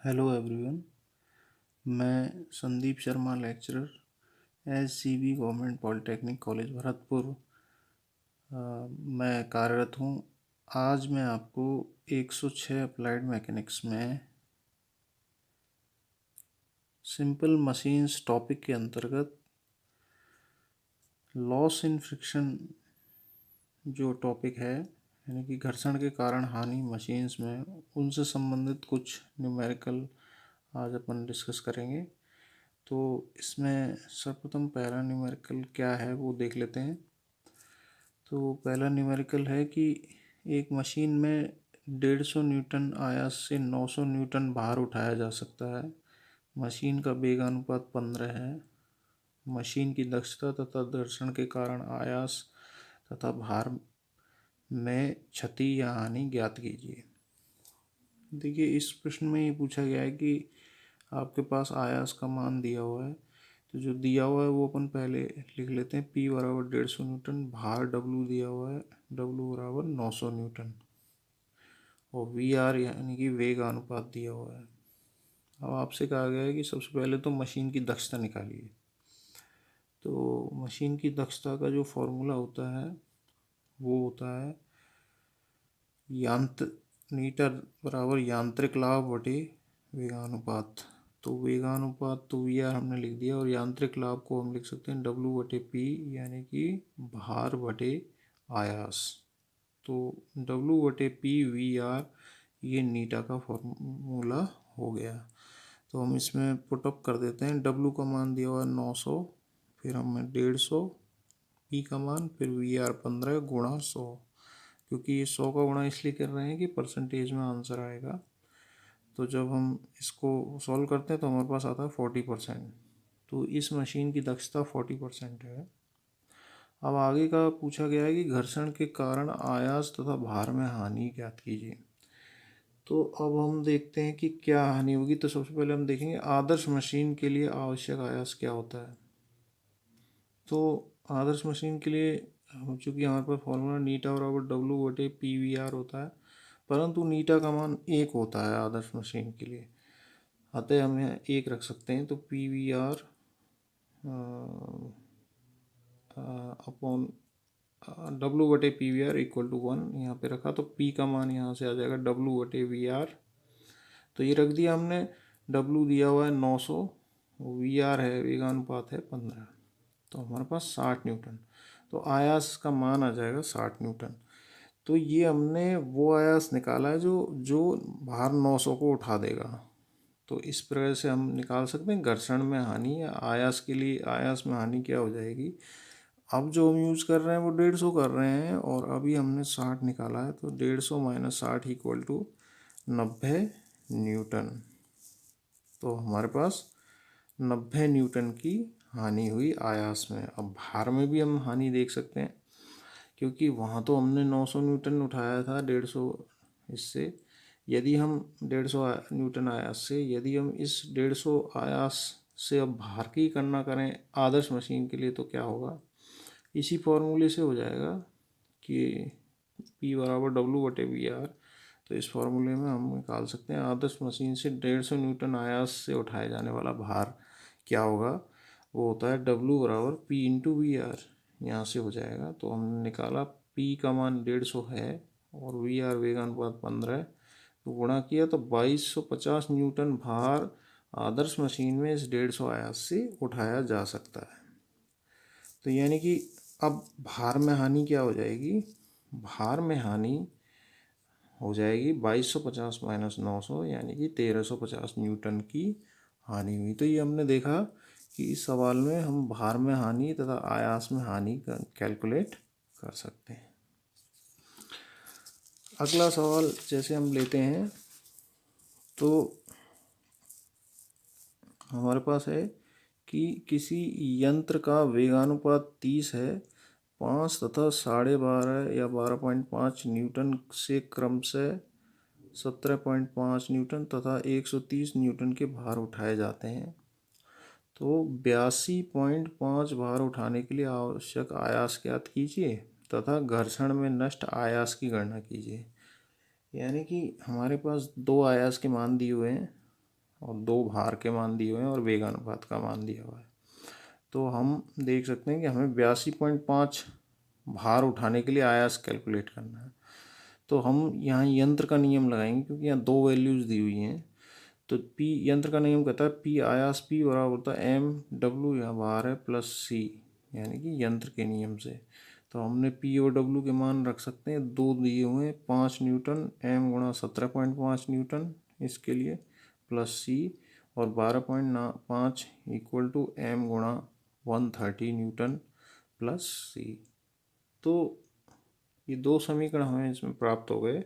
Hello everyone. मैं Sandeep Sharma lecturer SCB government polytechnic college Bharatpur मैं कार्यरत हूँ। आज मैं आपको 106 अप्लाइड मैकेनिक्स में सिंपल मशीन्स टॉपिक के अंतर्गत लॉस इन फ्रिक्शन जो टॉपिक है, यानी कि घर्षण के कारण हानि मशीन्स में, उनसे संबंधित कुछ न्यूमेरिकल आज अपन डिस्कस करेंगे। तो इसमें सर्वप्रथम पहला न्यूमेरिकल क्या है वो देख लेते हैं। तो पहला न्यूमेरिकल है कि एक मशीन में 150 न्यूटन आयास से 900 न्यूटन भार उठाया जा सकता है। मशीन का वेगानुपात 15 है। मशीन की दक्षता तथा घर्षण के कारण आयास तथा भार में क्षति या हानि ज्ञात कीजिए। देखिए, इस प्रश्न में ये पूछा गया है कि आपके पास आयास का मान दिया हुआ है। तो जो दिया हुआ है वो अपन पहले लिख लेते हैं। P बराबर 150 न्यूटन, भार W दिया हुआ है, W बराबर 900 न्यूटन, और VR यानी कि वेग अनुपात दिया हुआ है। अब आपसे कहा गया है कि सबसे पहले तो मशीन की दक्षता निकालिए। तो मशीन की दक्षता का जो फॉर्मूला होता है वो होता है मीटर बराबर यांत्रिक लाभ बटे वेगानुपात। तो वेगानुपात तो VR हमने लिख दिया, और यांत्रिक लाभ को हम लिख सकते हैं W बटे P, यानी कि भार बटे आयास। तो W बटे P VR ये नीटा का फॉर्मूला हो गया। तो हम इसमें पुटअप कर देते हैं। W का मान दिया हुआ 900, फिर हमें 150, P का मान, फिर VR 15 गुणा 100। क्योंकि ये 100 का गुणा इसलिए कर रहे हैं कि परसेंटेज में आंसर आएगा। तो जब हम इसको सॉल्व करते हैं तो हमारे पास आता है 40%। तो इस मशीन की दक्षता 40% है। अब आगे का पूछा गया है कि घर्षण के कारण आयास तथा भार में हानि ज्ञात कीजिए। तो अब हम देखते हैं कि क्या हानि होगी। तो सबसे पहले हम देखेंगे आदर्श मशीन के लिए आवश्यक आयास क्या होता है। तो आदर्श मशीन के लिए चूँकि हमारे पास फॉर्मूला नीटा बराबर W बटे PVR होता है, परंतु नीटा का मान 1 होता है आदर्श मशीन के लिए, अतः हम यहाँ 1 रख सकते हैं। तो PVR अपॉन W बटे PVR इक्वल टू 1 यहाँ पे रखा। तो P का मान यहाँ से आ जाएगा W बटे VR। तो ये रख दिया हमने। W दिया हुआ है 900, VR है, वेगानुपात है 15, तो हमारे पास 60 न्यूटन। तो आयास का मान आ जाएगा 60 न्यूटन। तो ये हमने वो आयास निकाला है जो जो भार 900 को उठा देगा। तो इस प्रकार से हम निकाल सकते हैं घर्षण में हानि या आयास के लिए आयास में हानि क्या हो जाएगी। अब जो हम यूज़ कर रहे हैं वो 150 कर रहे हैं, और अभी हमने 60 निकाला है। तो 150 माइनस 60 इक्वल टू 90 न्यूटन। तो हमारे पास 90 न्यूटन की हानि हुई आयास में। अब भार में भी हम हानि देख सकते हैं, क्योंकि वहाँ तो हमने 900 न्यूटन उठाया था 150 इससे। यदि हम 150 न्यूटन आयास से, यदि हम इस 150 आयास से अब भार की गणना करें आदर्श मशीन के लिए, तो क्या होगा। इसी फॉर्मूले से हो जाएगा कि P बराबर W बटे VR। तो इस फॉर्मूले में हम निकाल सकते हैं आदर्श मशीन से 150 न्यूटन आयास से उठाए जाने वाला भार क्या होगा। वो होता है W बराबर P इंटू VR। यहाँ से हो जाएगा। तो हमने निकाला P का मान 150 है और VR वेगानुपात 15 है, तो गुणा किया तो 2250 न्यूटन भार आदर्श मशीन में इस 150 आयास से उठाया जा सकता है। तो यानी कि अब भार में हानि क्या हो जाएगी। भार में हानि हो जाएगी 2250 माइनस 900, यानी कि 1350 न्यूटन की हानि हुई। तो ये हमने देखा कि इस सवाल में हम भार में हानि तथा आयास में हानि का कैलकुलेट कर सकते हैं। अगला सवाल जैसे हम लेते हैं, तो हमारे पास है कि किसी यंत्र का वेगानुपात 30 है, 5 तथा 12.5 या 12.5 न्यूटन से क्रमशः 17.5 न्यूटन तथा 130 न्यूटन के भार उठाए जाते हैं। तो 82.5 भार उठाने के लिए आवश्यक आयास ज्ञात कीजिए तथा घर्षण में नष्ट आयास की गणना कीजिए। यानी कि हमारे पास दो आयास के मान दिए हुए हैं। और 2 भार के मान दिए हुए हैं और वेग अनुपात का मान दिया हुआ है। तो हम देख सकते हैं कि हमें 82.5 भार उठाने के लिए आयास कैलकुलेट करना है। तो हम यहाँ यंत्र का नियम लगाएंगे क्योंकि यहाँ 2 वैल्यूज़ दी हुई हैं। तो P यंत्र का नियम कहता है P आयास P बराबर होता है M W, यहाँ भार है, प्लस C, यानी कि यंत्र के नियम से। तो हमने P और W के मान रख सकते हैं। 2 दिए हुए हैं 5 न्यूटन, M गुणा 17.5 न्यूटन इसके लिए, प्लस C, और 12.5 इक्वल टू M गुणा 130 न्यूटन प्लस C। तो ये 2 समीकरण हमें इसमें प्राप्त हो गए।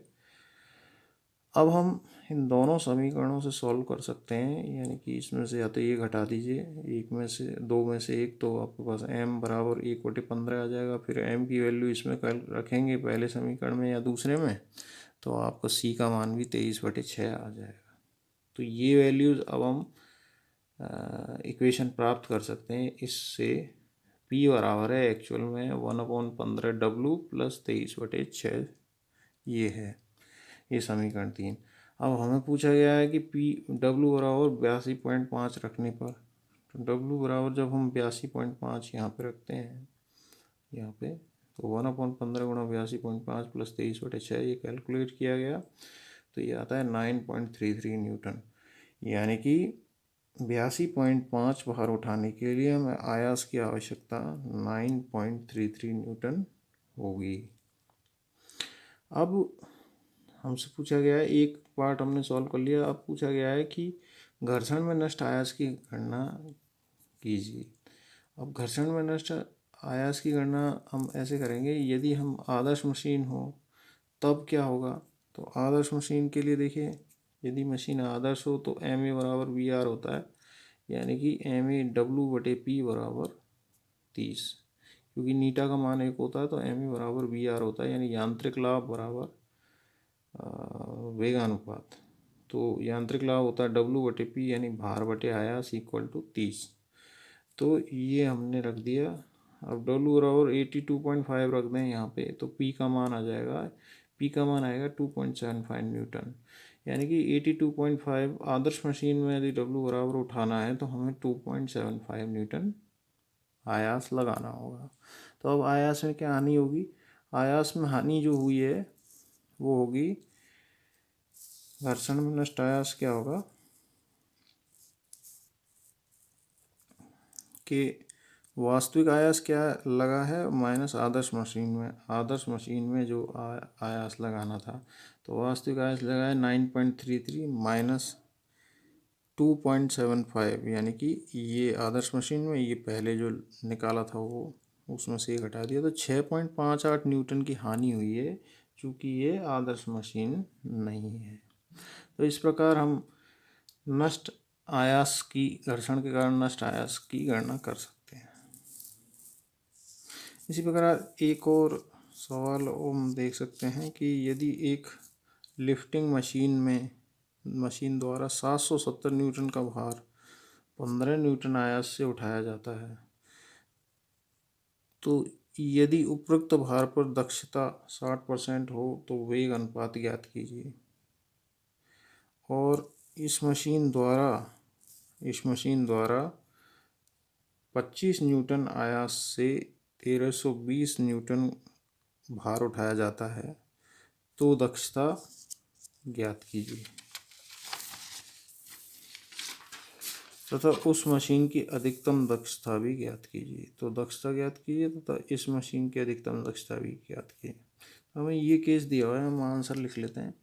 अब हम इन दोनों समीकरणों से सॉल्व कर सकते हैं, यानी कि इसमें से या तो ये घटा दीजिए, एक में से 2 में से एक, तो आपके पास m बराबर 1/15 आ जाएगा। फिर m की वैल्यू इसमें कल रखेंगे पहले समीकरण में या दूसरे में, तो आपको c का मान भी 23/6 आ जाएगा। तो ये वैल्यूज़ अब हम इक्वेशन प्राप्त कर सकते हैं इससे। p बराबर है एक्चुअल में 1/15W प्लस 23/6, ये है, ये समीकरण 3। अब हमें पूछा गया है कि W बराबर 82.5 रखने पर, तो W बराबर जब हम 82.5 यहाँ पे रखते हैं, यहाँ पे, तो 1/15 गुणा 82.5 प्लस 23/6, ये कैलकुलेट किया गया तो ये आता है 9.33 न्यूटन। यानी कि 82.5 भार उठाने के लिए हमें आयास की आवश्यकता 9.33 न्यूटन होगी। अब हमसे पूछा गया है, एक पार्ट हमने सॉल्व कर लिया, अब पूछा गया है कि घर्षण में नष्ट आयास की गणना कीजिए। अब घर्षण में नष्ट आयास की गणना हम ऐसे करेंगे, यदि हम आदर्श मशीन हो तब क्या होगा। तो आदर्श मशीन के लिए देखिए, यदि मशीन आदर्श हो तो एम ए बराबर वी आर होता है, यानी कि MAW/P बराबर 30, क्योंकि नीटा का मान 1 होता है तो MA बराबर VR होता है, यानी यांत्रिक लाभ बराबर वेगानुपात। तो यांत्रिक लाभ होता है W/P, यानी भार बटे आयास इक्वल टू 30। तो ये हमने रख दिया। अब W बराबर 82.5 रख दें यहाँ पे, तो P का मान आ जाएगा, P का मान आएगा 2.75 न्यूटन, यानी कि 82.5। आदर्श मशीन में यदि W बराबर उठाना है तो हमें 2.75 न्यूटन आयास लगाना होगा। तो अब आयास में क्या हानि होगी, आयास में हानि जो हुई है वो होगी, घर्षण में नष्ट आयास क्या होगा कि वास्तविक आयास क्या लगा है माइनस आदर्श मशीन में। आदर्श मशीन में जो आयास लगाना था, तो वास्तविक आयास लगा है 9.33 माइनस 2.75, यानी कि ये आदर्श मशीन में, ये पहले जो निकाला था वो उसमें से ये घटा दिया, तो 6.58 न्यूटन की हानि हुई है, चूँकि ये आदर्श मशीन नहीं है। तो इस प्रकार हम नष्ट आयास की, घर्षण के कारण नष्ट आयास की गणना कर सकते हैं। इसी प्रकार एक और सवाल हम देख सकते हैं कि यदि एक लिफ्टिंग मशीन द्वारा 770 न्यूटन का भार 15 न्यूटन आयास से उठाया जाता है, तो यदि उपरोक्त भार पर दक्षता 60% हो तो वेग अनुपात ज्ञात कीजिए। और इस मशीन द्वारा 25 न्यूटन आयास से 1320 न्यूटन भार उठाया जाता है, तो दक्षता ज्ञात कीजिए तथा उस मशीन की अधिकतम दक्षता भी ज्ञात कीजिए। तो दक्षता ज्ञात कीजिए तथा इस मशीन की अधिकतम दक्षता भी ज्ञात कीजिए। हमें ये केस दिया हुआ है, हम आंसर लिख लेते हैं।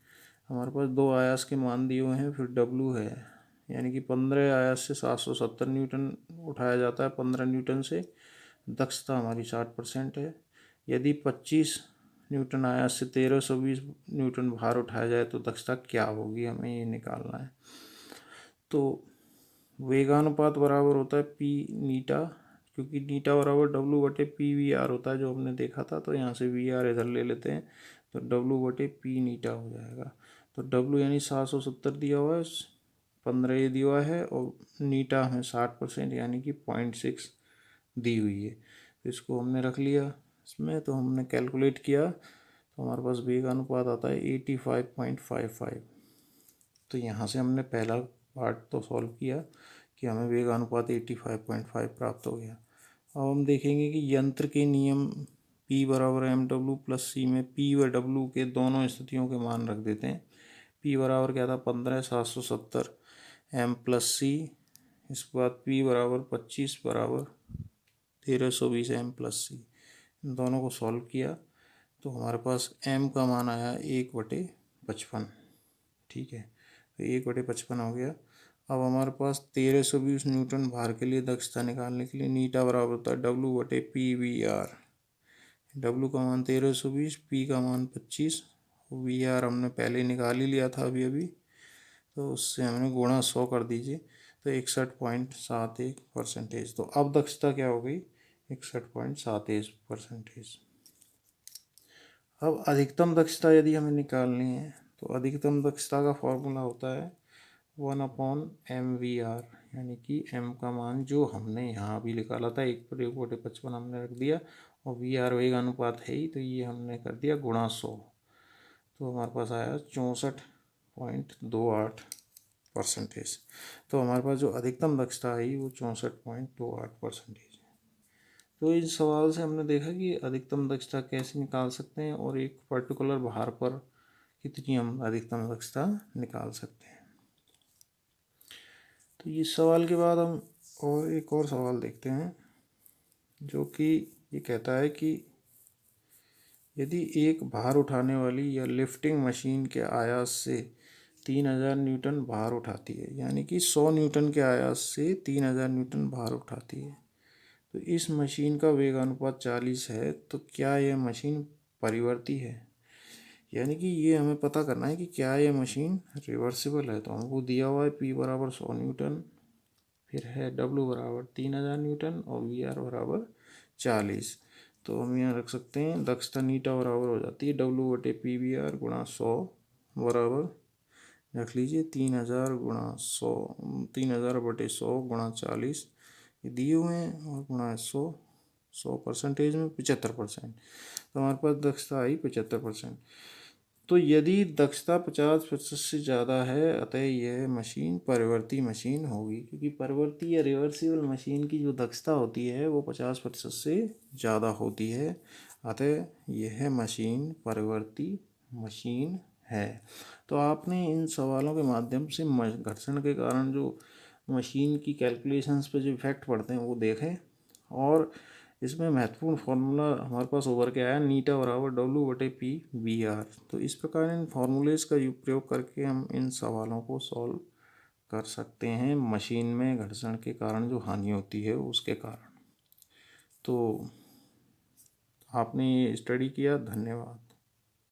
हमारे पास 2 आयास के मान दिए हुए हैं, फिर W है, यानी कि 15 आयास से 770 न्यूटन उठाया जाता है 15 न्यूटन से, दक्षता हमारी 60% है। यदि 25 न्यूटन आयास से 1320 न्यूटन भार उठाया जाए तो दक्षता क्या होगी, हमें ये निकालना है। तो वेगानुपात बराबर होता है P नीटा, क्योंकि नीटा बराबर W/P/VR होता है जो हमने देखा था, तो यहाँ से VR इधर ले लेते हैं, तो W/P नीटा हो जाएगा। तो W यानी 770 दिया हुआ है, 15 ये दिया हुआ है, और नीटा हमें 60% यानी कि 0.6 दी हुई है। तो इसको हमने रख लिया इसमें, तो हमने कैलकुलेट किया तो हमारे पास वेग अनुपात आता है 85.55। तो यहाँ से हमने पहला पार्ट तो सॉल्व किया कि हमें वेगानुपात 85.5 प्राप्त हो गया। अब हम देखेंगे कि यंत्र के नियम P बराबर mw प्लस सी में P व W के दोनों स्थितियों के मान रख देते हैं। P बराबर क्या था 15,770 m प्लस सी, इसके बाद P बराबर 25 बराबर 1320 m प्लस सी। इन दोनों को सॉल्व किया तो हमारे पास m का मान आया 1/55। ठीक है, तो 1/55 हो गया। अब हमारे पास 1320 न्यूटन भार के लिए दक्षता निकालने के लिए नीटा बराबर होता है W/PVR। W का मान 1320, P का मान 25, VR हमने पहले निकाल ही लिया था अभी, तो उससे हमने गुणा 100 कर दीजिए तो 61.71%। तो अब दक्षता क्या हो गई 61.71%। अब अधिकतम दक्षता यदि हमें निकालनी है तो अधिकतम दक्षता का फॉर्मूला होता है 1/mVR, यानी कि m का मान जो हमने यहाँ भी निकाला था 1/55 हमने रख दिया और VR वेग अनुपात है ही, तो ये हमने कर दिया गुणा 100। तो हमारे पास आया 64.28%। तो हमारे पास जो अधिकतम दक्षता आई वो 64.28% है। तो इस सवाल से हमने देखा कि अधिकतम दक्षता कैसे निकाल सकते हैं और एक पर्टिकुलर भार पर कितनी हम अधिकतम दक्षता निकाल सकते हैं। तो इस सवाल के बाद हम और एक और सवाल देखते हैं जो कि ये कहता है कि यदि एक भार उठाने वाली या लिफ्टिंग मशीन के आयास से 3000 न्यूटन भार उठाती है, यानी कि 100 न्यूटन के आयास से 3000 न्यूटन भार उठाती है, तो इस मशीन का वेग अनुपात 40 है, तो क्या यह मशीन परिवर्ती है? यानी कि ये हमें पता करना है कि क्या यह मशीन रिवर्सिबल है। तो हमको दिया हुआ है P बराबर 100 न्यूटन, फिर है W बराबर 3000 न्यूटन और VR बराबर 40। तो हम यहाँ रख सकते हैं दक्षता नीटा बराबर हो जाती है W/PVR गुणा 100 बराबर रख लीजिए 3000 गुणा 100, 3000/100 गुणा 40 ये दिए हुए हैं और गुणा 100 परसेंटेज में 75%। तो हमारे पास दक्षता आई 75%। तो यदि दक्षता 50% से ज़्यादा है अतः यह मशीन परिवर्ती मशीन होगी, क्योंकि परिवर्ती या रिवर्सिबल मशीन की जो दक्षता होती है वो 50% से ज़्यादा होती है, अतः यह मशीन परिवर्ती मशीन है। तो आपने इन सवालों के माध्यम से घर्षण के कारण जो मशीन की कैलकुलेशंस पे जो इफेक्ट पड़ते हैं वो देखें, और इसमें महत्वपूर्ण फार्मूला हमारे पास उभर के आया नीटा बराबर W/PVR। तो इस प्रकार इन फार्मूलेज का प्रयोग करके हम इन सवालों को सॉल्व कर सकते हैं मशीन में घर्षण के कारण जो हानि होती है उसके कारण। तो आपने ये स्टडी किया, धन्यवाद।